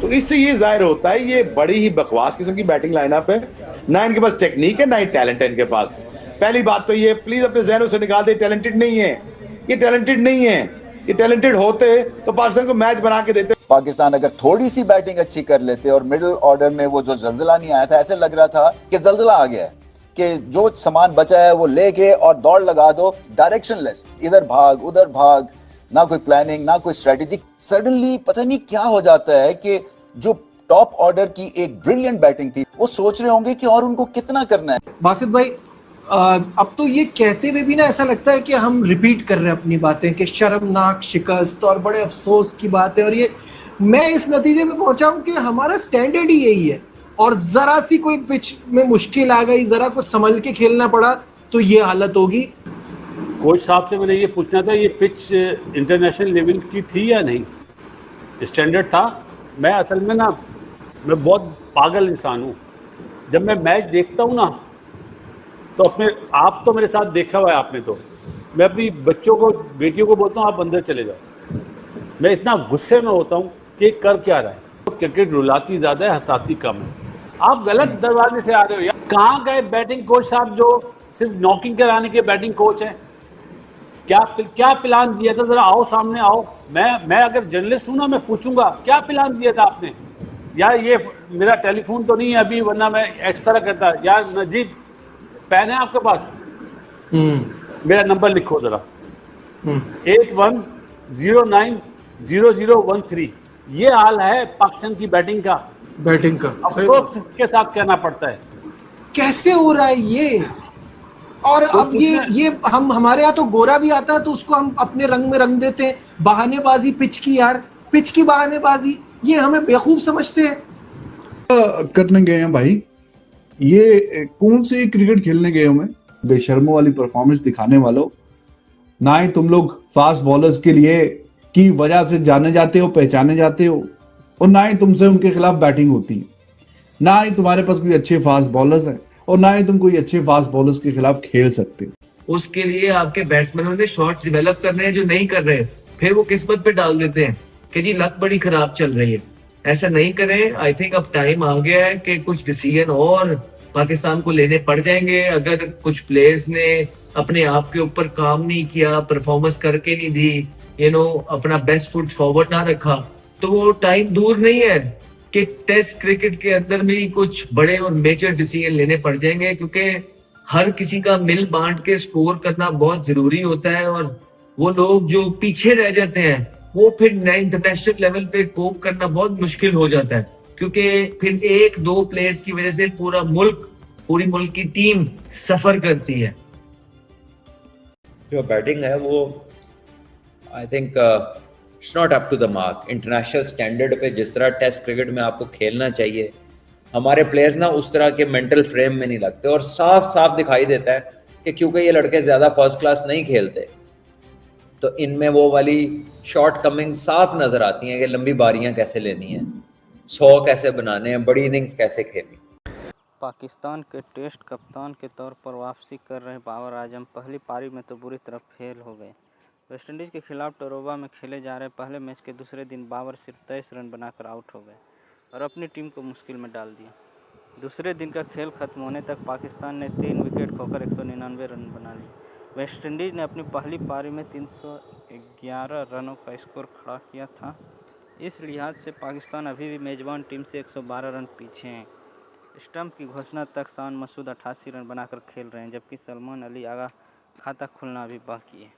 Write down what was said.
तो इससे ये जाहिर होता है ये बड़ी ही बकवास किस्म की बैटिंग लाइनअप है। ना इनके पास टेक्निक है ना ही टैलेंट है इनके पास। पहली बात तो ये प्लीज अपने जहनों से निकाल दे, टैलेंटेड नहीं है ये, टैलेंटेड नहीं है ये। टैलेंटेड होते तो पाकिस्तान को मैच बना के देते। पाकिस्तान अगर थोड़ी सी बैटिंग अच्छी कर लेते और मिडिल ऑर्डर में वो जो जल्जला नहीं आया था, ऐसे लग रहा था कि जल्जला आ गया है कि जो सामान बचा है वो लेके और दौड़ लगा दो, डायरेक्शनलेस, इधर भाग उधर भाग, ना कोई प्लानिंग ना कोई स्ट्रेटेजी। सडनली पता नहीं क्या हो जाता है कि जो टॉप ऑर्डर की एक ब्रिलियंट बैटिंग थी वो सोच रहे होंगे कि और उनको कितना करना है। बासित भाई, अब तो ये कहते हुए भी ना ऐसा लगता है कि हम रिपीट कर रहे हैं अपनी बातें कि शर्मनाक शिकस्त और बड़े अफसोस की बात है। और ये मैं इस नतीजे में पहुंचा हूं कि हमारा स्टैंडर्ड ही यही है, और जरा सी कोई पिच में मुश्किल आ गई, जरा कुछ संभल के खेलना पड़ा तो ये हालत होगी। कोच साहब से मैंने ये पूछना था, ये पिच इंटरनेशनल लेवल की थी या नहीं, स्टैंडर्ड था? मैं असल में ना मैं बहुत पागल इंसान हूँ। जब मैं मैच देखता हूँ ना तो अपने आप तो मेरे साथ देखा हुआ है आपने, तो मैं अपनी बच्चों को बेटियों को बोलता हूँ आप अंदर चले जाओ। मैं इतना गुस्से में होता हूँ कि कर क्या रहा है। तो क्रिकेट रुलाती ज़्यादा है, हंसाती कम है। आप गलत दरवाजे से आ रहे हो यार। कहाँ गए बैटिंग कोच साहब जो सिर्फ नॉकिंग कराने के बैटिंग कोच हैं? क्या प्लान दिया था? जरा आओ सामने आओ। मैं अगर जर्नलिस्ट हूँ ना, मैं पूछूंगा क्या प्लान दिया था आपने। यार ये मेरा टेलीफोन तो नहीं है अभी, वरना मैं इस तरह करता। यार नजीब, पेन है आपके पास? मेरा नंबर लिखो जरा, 81090013। ये हाल है पाकिस्तान की बैटिंग का। अफसोस इसके साथ कहना पड़ता है। कैसे हो रहा है ये? और तो अब ये हम हमारे यहाँ तो गोरा भी आता है तो उसको हम अपने रंग में रंग देते हैं। बहानेबाजी पिच की, यार पिच की बहानेबाजी, ये हमें बेवकूफ समझते हैं। करने गए हैं भाई, ये कौन सी क्रिकेट खेलने गए हो? मैं बेशर्मों वाली परफॉर्मेंस दिखाने वालों। ना ही तुम लोग फास्ट बॉलर्स के लिए की वजह से जाने जाते हो, पहचाने जाते हो, और ना ही तुमसे उनके खिलाफ बैटिंग होती है। ना ही तुम्हारे पास कोई अच्छे फास्ट बॉलर्स हैं, और ना ही तुम कोई अच्छे फास्ट बॉलर्स के खिलाफ खेल सकते हो। उसके लिए आपके बैट्समैनों ने शॉट्स डेवलप करने हैं जो नहीं कर रहे, फिर वो किस्मत पे डाल देते हैं कि जी लक बड़ी खराब चल रही है। ऐसा नहीं करें। आई थिंक अब टाइम आ गया है कि कुछ डिसीजन और पाकिस्तान को लेने पड़ जाएंगे। अगर कुछ प्लेयर्स ने अपने आप के ऊपर काम नहीं किया, परफॉर्मेंस करके नहीं दी, अपना बेस्ट फुट फॉरवर्ड ना रखा, तो वो टाइम दूर नहीं है कि टेस्ट क्रिकेट के अंदर भी कुछ बड़े और मेजर डिसीजन लेने पड़ जाएंगे। क्योंकि हर किसी का मिल बांट के स्कोर करना बहुत जरूरी होता है, और वो लोग जो पीछे रह जाते हैं वो फिर इंटरनेशनल लेवल पे कोप करना बहुत मुश्किल हो जाता है। क्योंकि फिर एक दो प्लेयर्स की वजह से पूरी मुल्क की टीम सफर करती है। जो बैटिंग है वो I think it's not up to the mark. International standard पे जिस तरह टेस्ट क्रिकेट में आपको खेलना चाहिए, हमारे प्लेयर्स ना उस तरह के मेंटल फ्रेम में नहीं लगते। और साफ साफ दिखाई देता है कि क्योंकि ये लड़के ज़्यादा फर्स्ट क्लास नहीं खेलते, तो इनमें वो वाली शॉर्ट कमिंग साफ नज़र आती हैं कि लंबी बारियां कैसे लेनी है, 100 कैसे बनाने हैं, बड़ी इनिंग्स कैसे खेलनी। पाकिस्तान के टेस्ट कप्तान के तौर पर वापसी कर रहे बाबर आजम पहली पारी में तो बुरी तरह फेल हो गए। वेस्टइंडीज़ के खिलाफ टोरोबा में खेले जा रहे पहले मैच के दूसरे दिन बाबर सिर्फ 23 रन बनाकर आउट हो गए और अपनी टीम को मुश्किल में डाल दिया। दूसरे दिन का खेल खत्म होने तक पाकिस्तान ने 3 विकेट खोकर 199 रन बना लिए। वेस्टइंडीज़ ने अपनी पहली पारी में 311 रनों का स्कोर खड़ा किया था। इस लिहाज से पाकिस्तान अभी भी मेज़बान टीम से 112 रन पीछे हैं। स्टंप की घोषणा तक शान मसूद 88 रन बनाकर खेल रहे हैं, जबकि सलमान अली आगा खाता खुलना अभी बाकी है।